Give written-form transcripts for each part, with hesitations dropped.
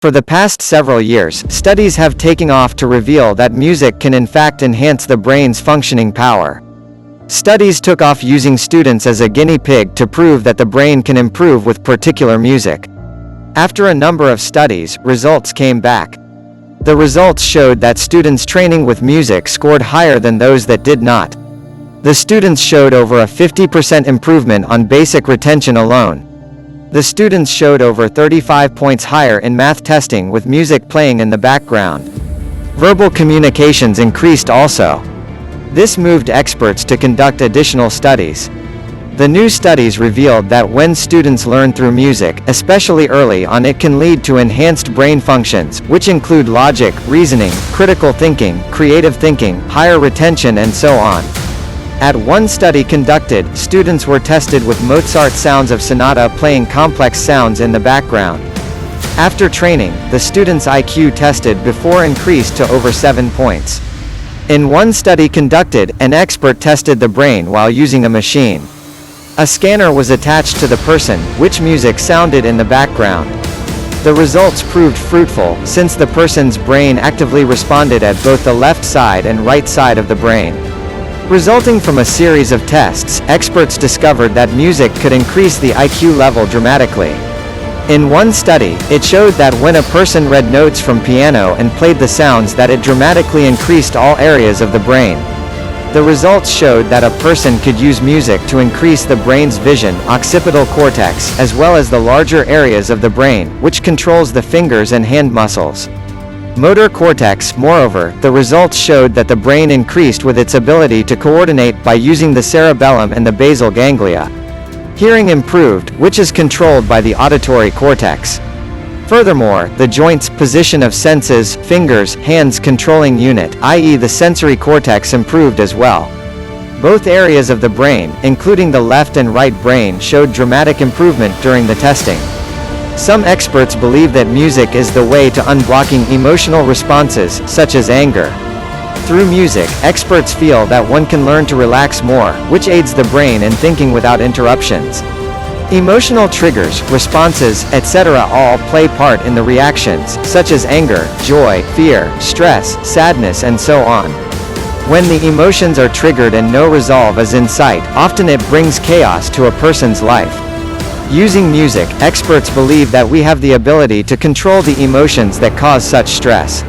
For the past several years, studies have taken off to reveal that music can in fact enhance the brain's functioning power. Studies took off using students as a guinea pig to prove that the brain can improve with particular music. After a number of studies, results came back. The results showed that students training with music scored higher than those that did not. The students showed over a 50% improvement on basic retention alone. The students showed over 35 points higher in math testing with music playing in the background. Verbal communications increased also. This moved experts to conduct additional studies. The new studies revealed that when students learn through music, especially early on, it can lead to enhanced brain functions, which include logic, reasoning, critical thinking, creative thinking, higher retention and so on. At one study conducted, students were tested with Mozart sounds of sonata playing complex sounds in the background. After training, the students' IQ tested before increased to over 7 points. In one study conducted, an expert tested the brain while using a machine. A scanner was attached to the person, which music sounded in the background. The results proved fruitful, since the person's brain actively responded at both the left side and right side of the brain. Resulting from a series of tests, experts discovered that music could increase the IQ level dramatically. In one study, it showed that when a person read notes from piano and played the sounds, that it dramatically increased all areas of the brain. The results showed that a person could use music to increase the brain's vision, occipital cortex, as well as the larger areas of the brain, which controls the fingers and hand muscles. Motor cortex. Moreover, the results showed that the brain increased with its ability to coordinate by using the cerebellum and the basal ganglia. Hearing improved, which is controlled by the auditory cortex. Furthermore, the joints, position of senses, fingers, hands controlling unit, i.e. the sensory cortex, improved as well. Both areas of the brain, including the left and right brain, showed dramatic improvement during the testing. Some experts believe that music is the way to unblocking emotional responses, such as anger. Through music, experts feel that one can learn to relax more, which aids the brain in thinking without interruptions. Emotional triggers, responses, etc. all play part in the reactions, such as anger, joy, fear, stress, sadness and so on. When the emotions are triggered and no resolve is in sight, often it brings chaos to a person's life. Using music, experts believe that we have the ability to control the emotions that cause such stress.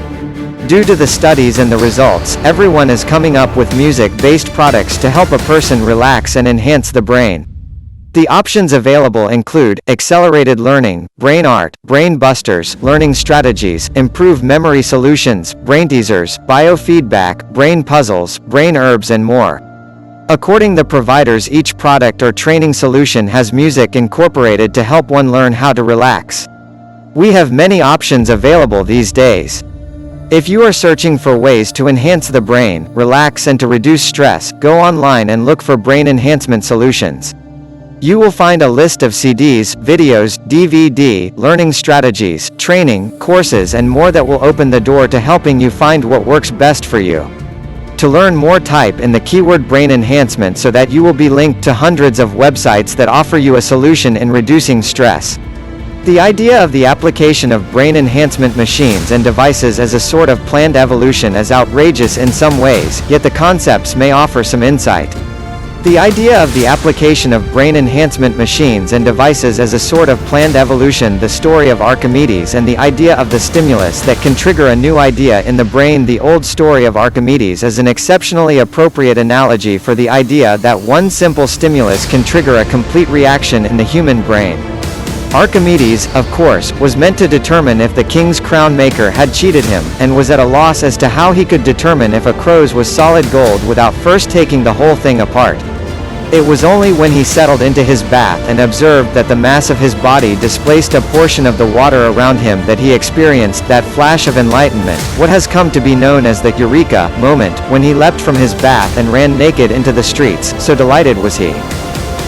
Due to the studies and the results, everyone is coming up with music-based products to help a person relax and enhance the brain. The options available include accelerated learning, brain art, brain busters, learning strategies, improved memory solutions, brain teasers, biofeedback, brain puzzles, brain herbs and more. According to the providers, each product or training solution has music incorporated to help one learn how to relax. We have many options available these days. If you are searching for ways to enhance the brain, relax and to reduce stress, go online and look for brain enhancement solutions. You will find a list of CDs, videos, DVD, learning strategies, training, courses and more that will open the door to helping you find what works best for you. To learn more, type in the keyword brain enhancement so that you will be linked to hundreds of websites that offer you a solution in reducing stress. The idea of the application of brain enhancement machines and devices as a sort of planned evolution is outrageous in some ways, yet the concepts may offer some insight. The idea of the application of brain enhancement machines and devices as a sort of planned evolution, the story of Archimedes and the idea of the stimulus that can trigger a new idea in the brain. The old story of Archimedes is an exceptionally appropriate analogy for the idea that one simple stimulus can trigger a complete reaction in the human brain. Archimedes, of course, was meant to determine if the king's crown maker had cheated him, and was at a loss as to how he could determine if a crow's was solid gold without first taking the whole thing apart. It was only when he settled into his bath and observed that the mass of his body displaced a portion of the water around him that he experienced that flash of enlightenment, what has come to be known as the eureka moment, when he leapt from his bath and ran naked into the streets, so delighted was he.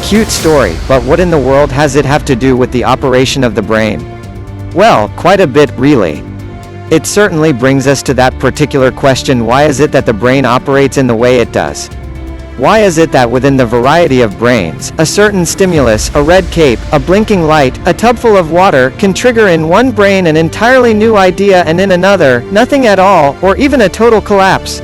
Cute story, but what in the world has it have to do with the operation of the brain? Well, quite a bit, really. It certainly brings us to that particular question: why is it that the brain operates in the way it does? Why is it that within the variety of brains, a certain stimulus, a red cape, a blinking light, a tubful of water, can trigger in one brain an entirely new idea and in another, nothing at all, or even a total collapse?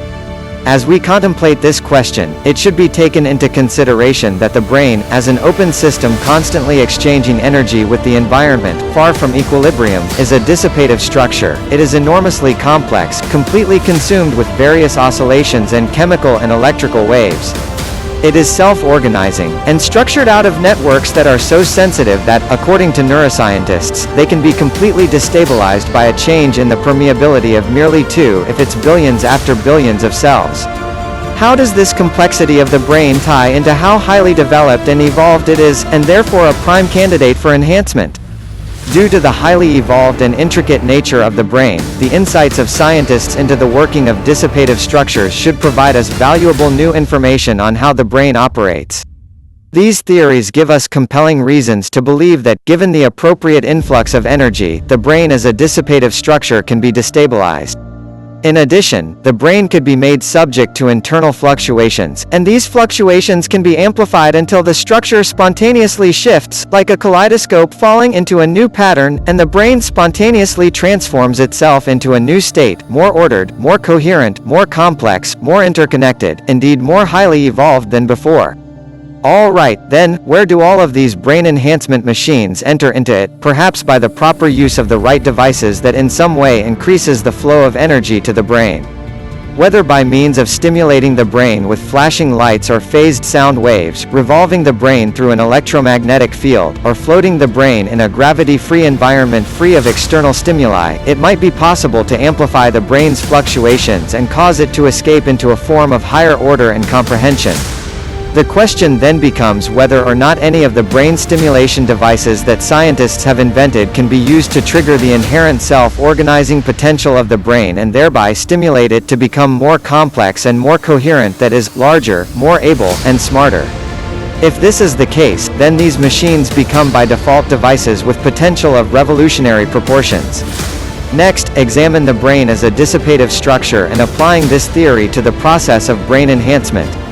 As we contemplate this question, it should be taken into consideration that the brain, as an open system constantly exchanging energy with the environment, far from equilibrium, is a dissipative structure. It is enormously complex, completely consumed with various oscillations and chemical and electrical waves. It is self-organizing, and structured out of networks that are so sensitive that, according to neuroscientists, they can be completely destabilized by a change in the permeability of merely 2 if it's billions after billions of cells. How does this complexity of the brain tie into how highly developed and evolved it is, and therefore a prime candidate for enhancement? Due to the highly evolved and intricate nature of the brain, the insights of scientists into the working of dissipative structures should provide us valuable new information on how the brain operates. These theories give us compelling reasons to believe that, given the appropriate influx of energy, the brain as a dissipative structure can be destabilized. In addition, the brain could be made subject to internal fluctuations, and these fluctuations can be amplified until the structure spontaneously shifts, like a kaleidoscope falling into a new pattern, and the brain spontaneously transforms itself into a new state, more ordered, more coherent, more complex, more interconnected, indeed more highly evolved than before. All right, then, where do all of these brain enhancement machines enter into it? Perhaps by the proper use of the right devices that in some way increases the flow of energy to the brain. Whether by means of stimulating the brain with flashing lights or phased sound waves, revolving the brain through an electromagnetic field, or floating the brain in a gravity-free environment free of external stimuli, it might be possible to amplify the brain's fluctuations and cause it to escape into a form of higher order and comprehension. The question then becomes whether or not any of the brain stimulation devices that scientists have invented can be used to trigger the inherent self-organizing potential of the brain and thereby stimulate it to become more complex and more coherent, that is, larger, more able, and smarter. If this is the case, then these machines become by default devices with potential of revolutionary proportions. Next, examine the brain as a dissipative structure and applying this theory to the process of brain enhancement.